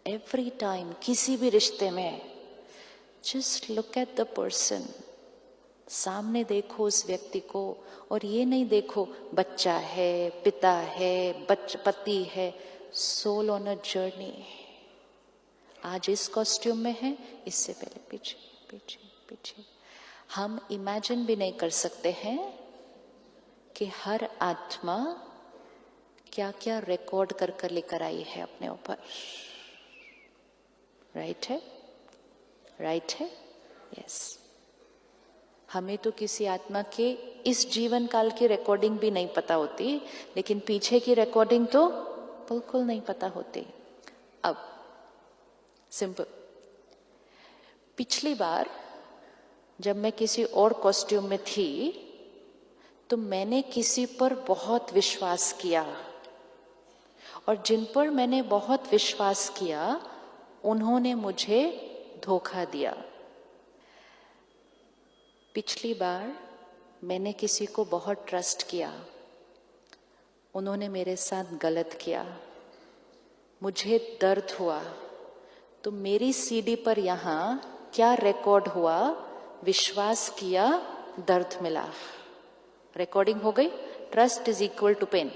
Every time किसी भी रिश्ते में just look at the person, सामने देखो उस व्यक्ति को, और ये नहीं देखो बच्चा है, पिता है, पति है, सोल ऑन अ जर्नी। आज इस कॉस्ट्यूम में है, इससे पहले पीछे पीछे पीछे। हम इमेजिन भी नहीं कर सकते हैं कि हर आत्मा क्या क्या रिकॉर्ड कर कर लेकर आई है अपने ऊपर। राइट है, राइट है, यस। हमें तो किसी आत्मा के इस जीवन काल की रिकॉर्डिंग भी नहीं पता होती, लेकिन पीछे की रिकॉर्डिंग तो बिल्कुल नहीं पता होती। अब सिंपल, पिछली बार जब मैं किसी और कॉस्ट्यूम में थी तो मैंने किसी पर बहुत विश्वास किया, और जिन पर मैंने बहुत विश्वास किया उन्होंने मुझे धोखा दिया। पिछली बार मैंने किसी को बहुत ट्रस्ट किया, उन्होंने मेरे साथ गलत किया, मुझे दर्द हुआ। तो मेरी सीडी पर यहाँ क्या रिकॉर्ड हुआ? विश्वास किया, दर्द मिला, रिकॉर्डिंग हो गई। Trust is equal to pain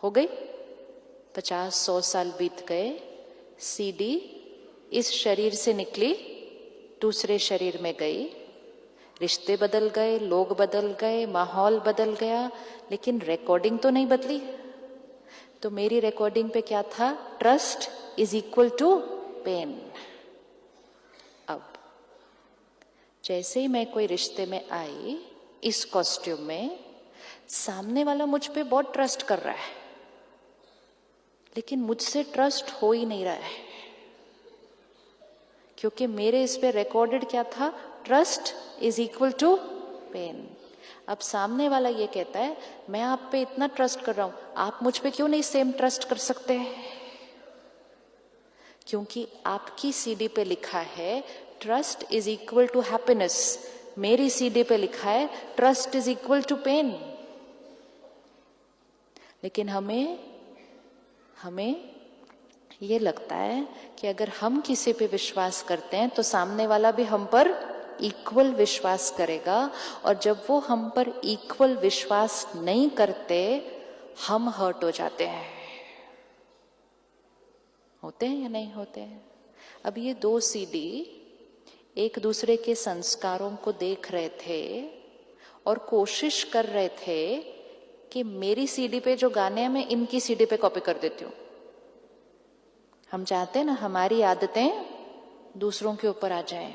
हो गई। 50-100 साल बीत गए, सीडी इस शरीर से निकली, दूसरे शरीर में गई, रिश्ते बदल गए, लोग बदल गए, माहौल बदल गया, लेकिन रिकॉर्डिंग तो नहीं बदली। तो मेरी रिकॉर्डिंग पे क्या था? Trust is equal to pain. अब जैसे ही मैं कोई रिश्ते में आई इस कॉस्ट्यूम में, सामने वाला मुझ पे बहुत ट्रस्ट कर रहा है, लेकिन मुझसे ट्रस्ट हो ही नहीं रहा है, क्योंकि मेरे इस पे रिकॉर्डेड क्या था? Trust is equal to pain. अब सामने वाला ये कहता है मैं आप पे इतना ट्रस्ट कर रहा हूं, आप मुझ पे क्यों नहीं सेम ट्रस्ट कर सकते? क्योंकि आपकी सीडी पे लिखा है trust is equal to happiness, मेरी सीडी पे लिखा है trust is equal to pain. लेकिन हमें ये लगता है कि अगर हम किसी पे विश्वास करते हैं तो सामने वाला भी हम पर इक्वल विश्वास करेगा, और जब वो हम पर इक्वल विश्वास नहीं करते हम हर्ट हो जाते हैं। होते हैं या नहीं होते हैं? अब ये दो सीडी एक दूसरे के संस्कारों को देख रहे थे और कोशिश कर रहे थे कि मेरी सीडी पे जो गाने हैं मैं इनकी सीडी पे कॉपी कर देती हूँ। हम चाहते हैं ना हमारी आदतें दूसरों के ऊपर आ जाएं।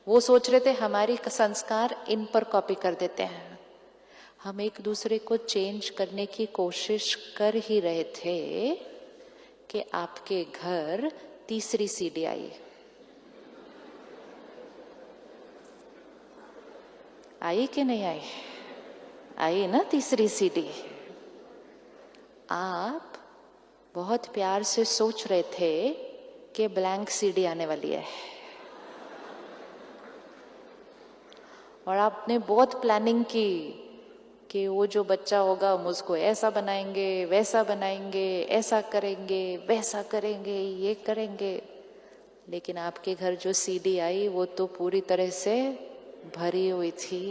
वो सोच रहे थे हमारी संस्कार इन पर कॉपी कर देते हैं। हम एक दूसरे को चेंज करने की कोशिश कर ही रहे थे कि आपके घर तीसरी सीडी आई। आई कि नहीं आई? आई ना तीसरी सीडी। आप बहुत प्यार से सोच रहे थे कि ब्लैंक सीडी आने वाली है, और आपने बहुत प्लानिंग की कि वो जो बच्चा होगा हम उसको ऐसा बनाएंगे, वैसा बनाएंगे, ऐसा करेंगे, वैसा करेंगे, ये करेंगे। लेकिन आपके घर जो सीडी आई वो तो पूरी तरह से भरी हुई थी।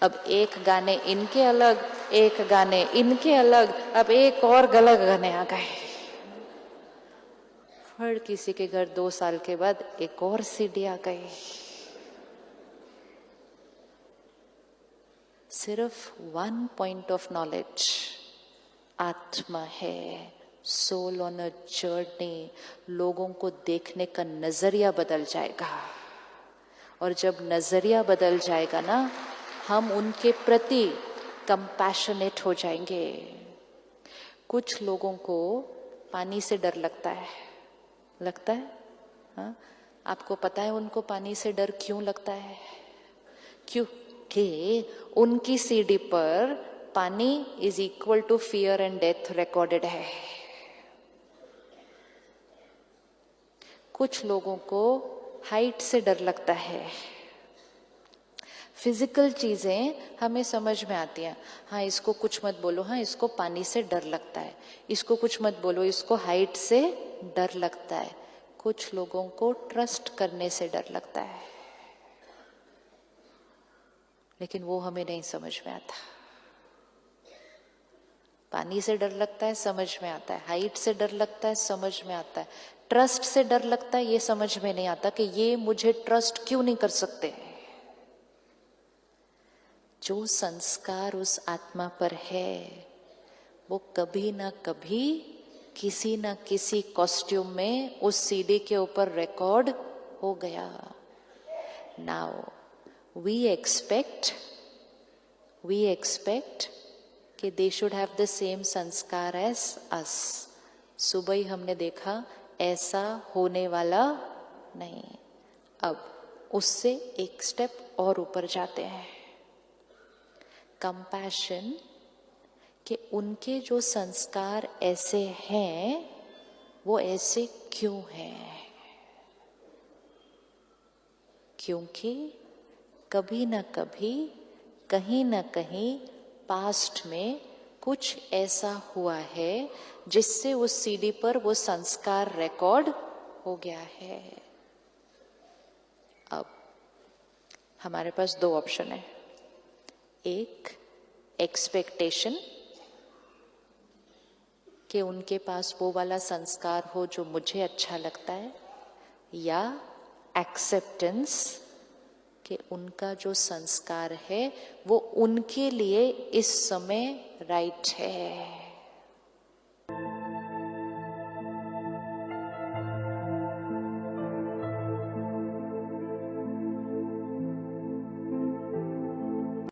अब एक गाने इनके अलग, एक गाने इनके अलग, अब एक और गलत गाने आ गए। फिर किसी के घर 2 साल के बाद एक और सीडी आ गई। सिर्फ 1 पॉइंट ऑफ नॉलेज, आत्मा है, सोल ऑन अ जर्नी। लोगों को देखने का नजरिया बदल जाएगा, और जब नजरिया बदल जाएगा ना, हम उनके प्रति कंपैशनेट हो जाएंगे। कुछ लोगों को पानी से डर लगता है, लगता है? हाँ? आपको पता है उनको पानी से डर क्यों लगता है? क्योंकि उनकी सीडी पर पानी is equal to fear and death recorded है। कुछ लोगों को हाइट से डर लगता है, फिजिकल चीजें हमें समझ में आती हैं। हाँ, इसको कुछ मत बोलो, हाँ इसको पानी से डर लगता है, इसको कुछ मत बोलो, इसको हाइट से डर लगता है। कुछ लोगों को ट्रस्ट करने से डर लगता है, लेकिन वो हमें नहीं समझ में आता। पानी से डर लगता है, समझ में आता है। हाइट से डर लगता है, समझ में आता है। ट्रस्ट से डर लगता है, ये समझ में नहीं आता कि ये मुझे ट्रस्ट क्यों नहीं कर सकते। जो संस्कार उस आत्मा पर है वो कभी ना कभी किसी ना किसी कॉस्ट्यूम में उस सीडी के ऊपर रिकॉर्ड हो गया। नाउ वी एक्सपेक्ट कि they should have the same संस्कार एज अस। सुबह ही हमने देखा ऐसा होने वाला नहीं। अब उससे एक स्टेप और ऊपर जाते हैं। कंपैशन कि उनके जो संस्कार ऐसे हैं वो ऐसे क्यों हैं? क्योंकि कभी ना कभी कहीं ना कहीं पास्ट में कुछ ऐसा हुआ है जिससे उस सीडी पर वो संस्कार रिकॉर्ड हो गया है। अब हमारे पास दो ऑप्शन है। एक, एक्सपेक्टेशन कि उनके पास वो वाला संस्कार हो जो मुझे अच्छा लगता है, या एक्सेप्टेंस कि उनका जो संस्कार है वो उनके लिए इस समय राइट है।